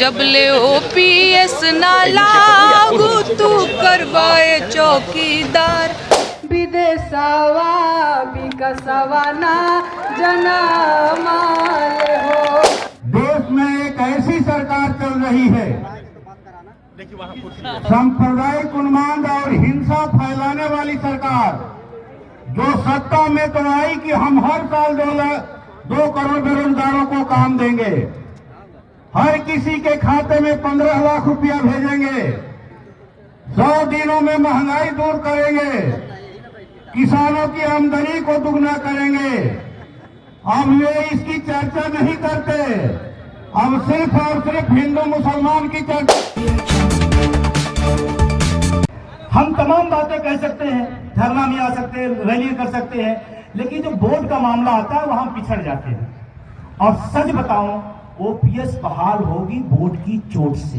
जबले ओपीएस ना लागू तू करवाए चौकीदार विदेशवा विकसवा ना जनामाल हो। देश में एक ऐसी सरकार चल रही है सांप्रदायिक उन्माद और हिंसा फैलाने वाली सरकार, जो सत्ता में तो आई कि हम हर साल 2 करोड़ बेरोजगारों को काम देंगे, हर किसी के खाते में 15 लाख रुपया भेजेंगे, 100 दिनों में महंगाई दूर करेंगे, किसानों की आमदनी को दुगना करेंगे। अब वे इसकी चर्चा नहीं करते, अब सिर्फ और सिर्फ हिंदू मुसलमान की चर्चा। हम तमाम बातें कह सकते हैं, धरना में आ सकते हैं, रैली कर सकते हैं, लेकिन जो वोट का मामला आता है वहां पिछड़ जाते हैं। और सच बताऊं, ओपीएस बहाल होगी वोट की चोट से।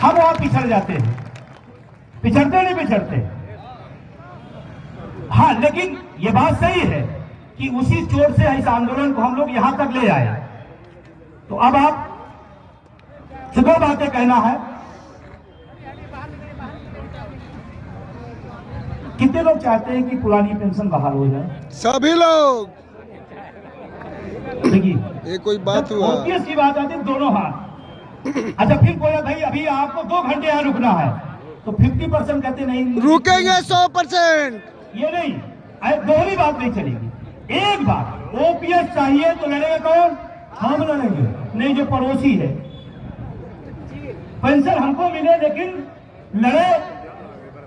हम वहां पिछड़ जाते हैं, पिछड़ते नहीं पिछड़ते। हाँ, लेकिन ये बात सही है कि उसी चोट से इस आंदोलन को हम लोग यहां तक ले आए। तो अब आप दो बातें कहना है। कितने लोग चाहते हैं कि पुरानी पेंशन बहाल हो जाए? सभी लोग। देखिए, ये कोई बात हुआ? ओपीएस की बात आती है, दोनों हाथ। अच्छा, फिर बोला भाई अभी आपको 2 घंटे यहाँ रुकना है, तो 50% कहते नहीं रुकेंगे 100%। ये नहीं, दोहरी बात नहीं चलेगी। एक बात, ओपीएस चाहिए तो लड़ेगा कौन? हम लड़ेंगे, नहीं जो पड़ोसी है। पेंशन हमको मिले लेकिन लड़े।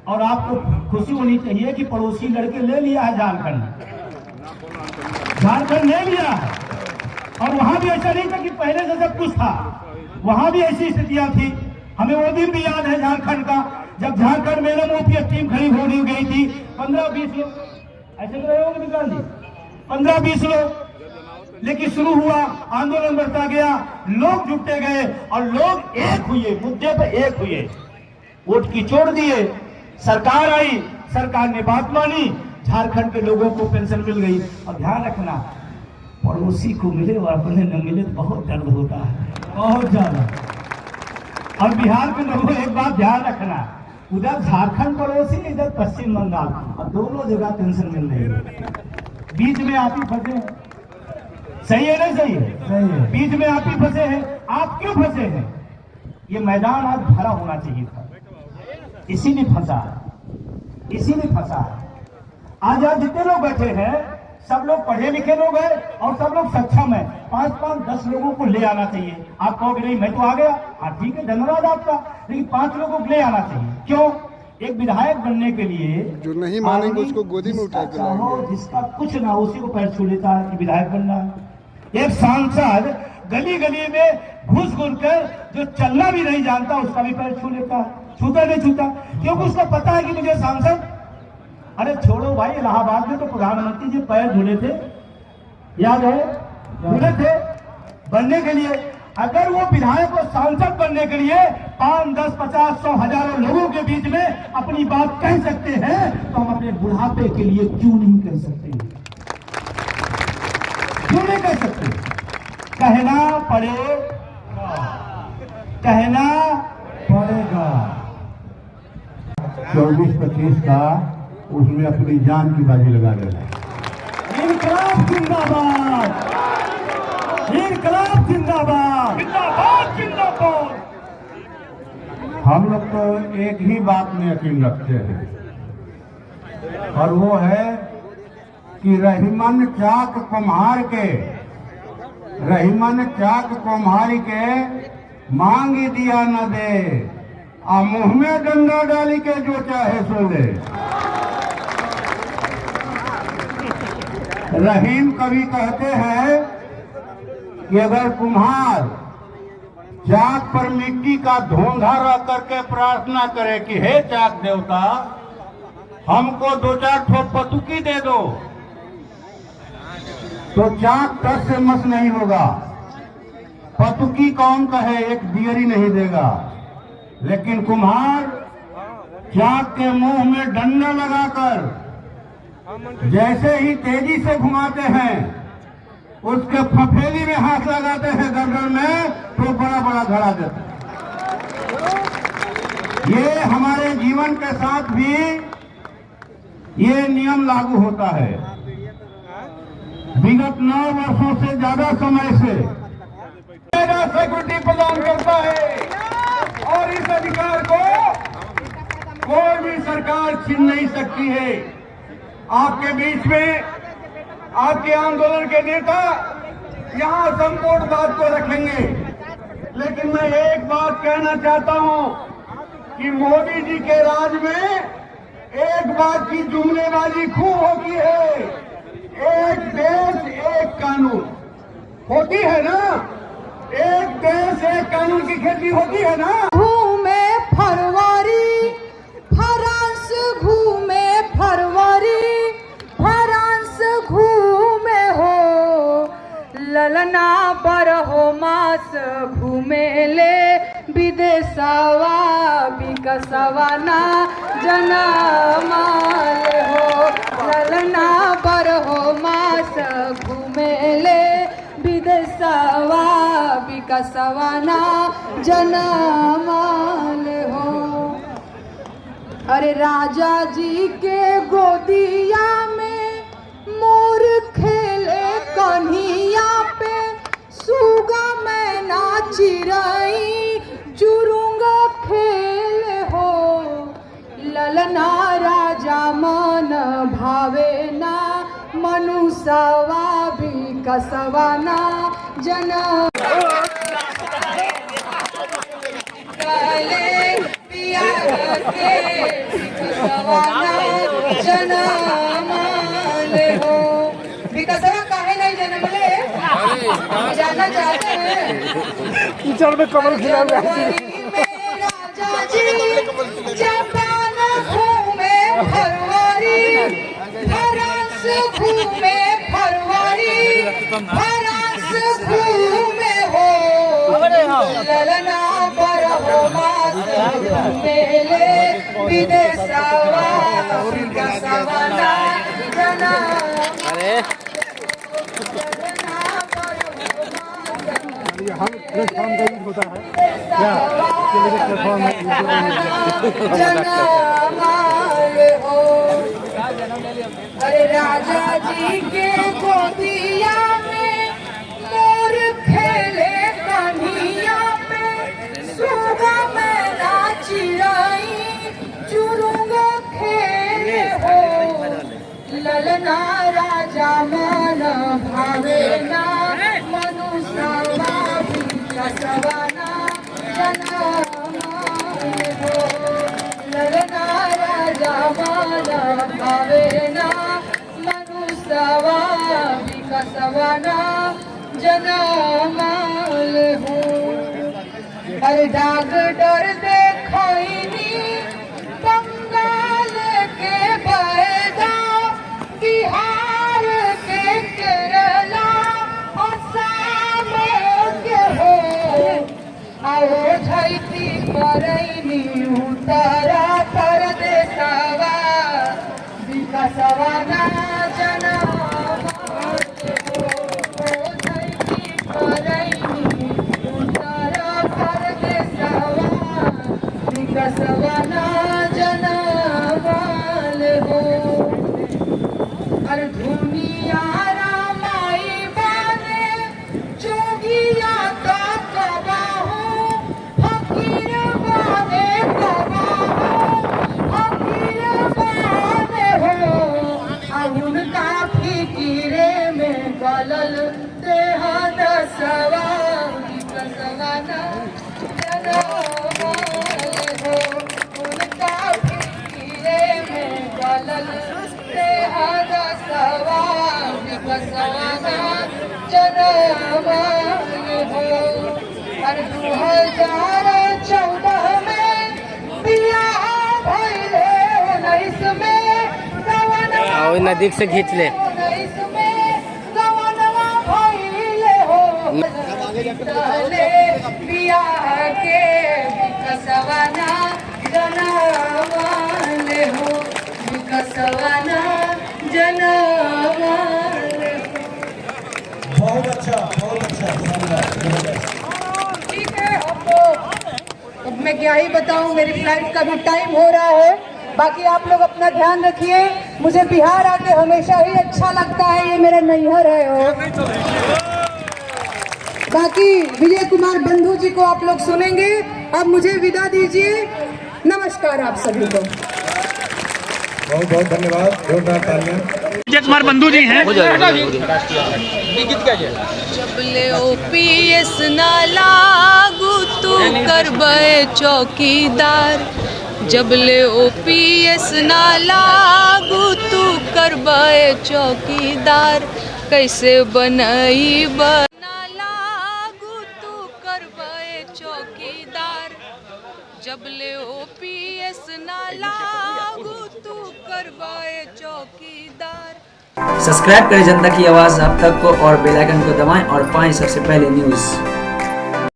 और आपको खुशी होनी चाहिए कि पड़ोसी लड़के ले लिया है झारखंड ले लिया है। और वहां भी ऐसा नहीं था कि पहले से सब कुछ था, वहां भी ऐसी स्थितियां थी। हमें वो दिन भी याद है झारखंड का, जब झारखंड में ओपीएस टीम खड़ी हो गई थी। 15-20 लोग ऐसे तो रहे होंगे विक्रांत जी, 15-20 लोग। लेकिन शुरू हुआ, आंदोलन बढ़ता गया, लोग जुटते गए और लोग एक हुए, मुद्दे पे एक हुए, वोट की चोट दिए। सरकार आई, सरकार ने बात मानी, झारखंड के लोगों को पेंशन मिल गई। और ध्यान रखना, पड़ोसी को मिले और अपने न मिले तो बहुत दर्द होता है, बहुत ज्यादा। और बिहार के लोगों एक बात ध्यान रखना, उधर झारखंड पड़ोसी, इधर पश्चिम बंगाल, और दोनों जगह पेंशन मिल रही है। बीच में आप ही फंसे हैं। सही है नहीं? सही है, सही है। बीच में आप ही फंसे हैं। आप क्यों फंसे हैं? ये मैदान आज भरा होना चाहिए था, इसीलिए फंसा, इसीलिए फंसा। आज जितने लोग बैठे हैं सब लोग पढ़े लिखे लोग हैं और सब लोग सक्षम है। 5-5-10 लोगों को ले आना चाहिए। आप कहोगे नहीं मैं तो आ गया, हाँ ठीक है, धन्यवाद आपका, लेकिन 5 लोगों को ले आना चाहिए। क्यों? एक विधायक बनने के लिए जो नहीं मानेंगे उसको गोदी में उठा के लाएंगे। जिसका कुछ ना उसी को पैर छू लेता है कि विधायक बनना है। एक सांसद गली गली में घुस कर जो चलना भी नहीं जानता उसका भी पैर छू लेता है। छूता नहीं छूता, क्योंकि उसको पता है कि मुझे सांसद। अरे छोड़ो भाई, इलाहाबाद में तो प्रधानमंत्री जी पैर धुले थे, याद है? धुले थे बनने के लिए। अगर वो विधायक और सांसद बनने के लिए 5, 10, 50, 100, हजारों लोगों के बीच में अपनी बात कह सकते हैं, तो हम अपने बुढ़ापे के लिए क्यों नहीं कह सकते? क्यों नहीं कह सकते? कहना पड़ेगा, कहना पड़ेगा। 24-25 का उसमें अपनी जान की बाजी लगा देना। इनकलाब जिंदाबाद, इनकलाब जिंदाबाद, जिंदाबाद जिंदाबाद। हम लोग तो एक ही बात में यकीन रखते हैं, और वो है कि रहीमन चाक कुम्हार के, रहीमन चाक कुम्हारी के मांग दिया न दे, आ मुंह में डंडा डाली के जो चाहे सो ले। रहीम कवि कहते हैं कि अगर कुम्हार चाक पर मिट्टी का धोंधा रख करके प्रार्थना करे कि हे चाक देवता हमको 2-4 ठोप पतुकी दे दो, तो चाक टस से मस नहीं होगा। पतुकी कौन कहे, एक बियरी नहीं देगा। लेकिन कुम्हार चाक के मुंह में डंडा लगाकर जैसे ही तेजी से घुमाते हैं उसके फफेली में हाथ लगाते हैं गर्दन में तो बड़ा बड़ा घड़ा देते हैं। ये हमारे जीवन के साथ भी ये नियम लागू होता है। विगत 9 वर्षों से ज्यादा समय से मेरा सिक्योरिटी प्रदान करता है और इस अधिकार को कोई भी सरकार छीन नहीं सकती है। आपके बीच में आपके आंदोलन के नेता यहां संपूर्ण बात को रखेंगे, लेकिन मैं एक बात कहना चाहता हूं कि मोदी जी के राज में एक बात की जुमलेबाजी खूब होती है। एक देश एक कानून होती है ना, एक देश एक कानून की खेती होती है ना। घूमे फरवरी फ्रांस, घूमे फरवरी फ्रांस घूमे हो, ललना पर हो मास घूमे ले विदेशवा विकसवा ना जनमाल हो, ललना पर हो मास घूमे ले विदेशवा विकसवा ना जनमाल हो। अरे राजा जी के गोदिया में मोर खेले कन्हिया पे, सुगा मैना चिरई जुरुंग खेल हो, ललना राजा मन भावे ना मनुष्यवा विकसवा ना जनमाल हो। विकसवा काहे नहीं जन्मले जानना चाहते हैं। चल में कमल खिला राजा जी जापान घूमे फरवरी फ्रांस घूमे फरवरी फ्रांस घूमे हो, ललना पर हो मास घूमेले विदेशवा विकसवा ना जनमाल हो। अरे राजा जी के गोदिया में मोर खेले कन्हिया पे, सुगा मैना चिरई चुरुंग खेले हो, ललना राजा मन भावे ना मनुष्यवा विकसवा ना जनमाल हो, ललना राजा मन भावे ना मनुष्यवा विकसवा ना जनमाल हो। अरे डॉक्टर देखैनी बंगाल के बैदा, बिहार के केरला असम के हो, आओ झैती करैनी उत्तरा प्रदेशवा विकसवा ना जनमाल हो, झैती करैनी उत्तरा प्रदेशवा विकसवा ना जनमाल हो। अरे दुनिया रामाई बाने जोगिया का कबाहू, फकीर बाने कबाहू, फकीर बाने हो, अहुन का फिकीरे में गलल देह दसवा विकसवा ना जनमाल हो, उनका फिकीरे में गलल देह दसवा विकसवा ना जनमाल हो। और 2014 में बियाह भइले 19 में गवनवा, नजदीक से खींच ले। 19 में गवनवा भइले हो, बियाह के विकसवा ना जनमाल हो, विकसवा ना जनमाल हो। ठीक है, अब मैं क्या ही बताऊं, मेरी फ्लाइट का भी टाइम हो रहा है। बाकी आप लोग अपना ध्यान रखिए। मुझे बिहार आके हमेशा ही अच्छा लगता है, ये मेरा नैहर है। और बाकी विजय कुमार बंधु जी को आप लोग सुनेंगे। अब मुझे विदा दीजिए। नमस्कार आप सभी को। बहुत बहुत धन्यवाद, जोरदार तालियां। विजय कुमार बंधु जी हैं। जबले ओपीएस ना लागू तू करबे चौकीदार, जबले ओपीएस ना लागू तू करबे चौकीदार, कैसे बनई ना लागू तू करबे चौकीदार, जबले ओपीएस ना लागू तू करबे चौकीदार। सब्सक्राइब करें जनता की आवाज़ आप तक को और बेल आइकन को दबाएं और पाएं सबसे पहले न्यूज़।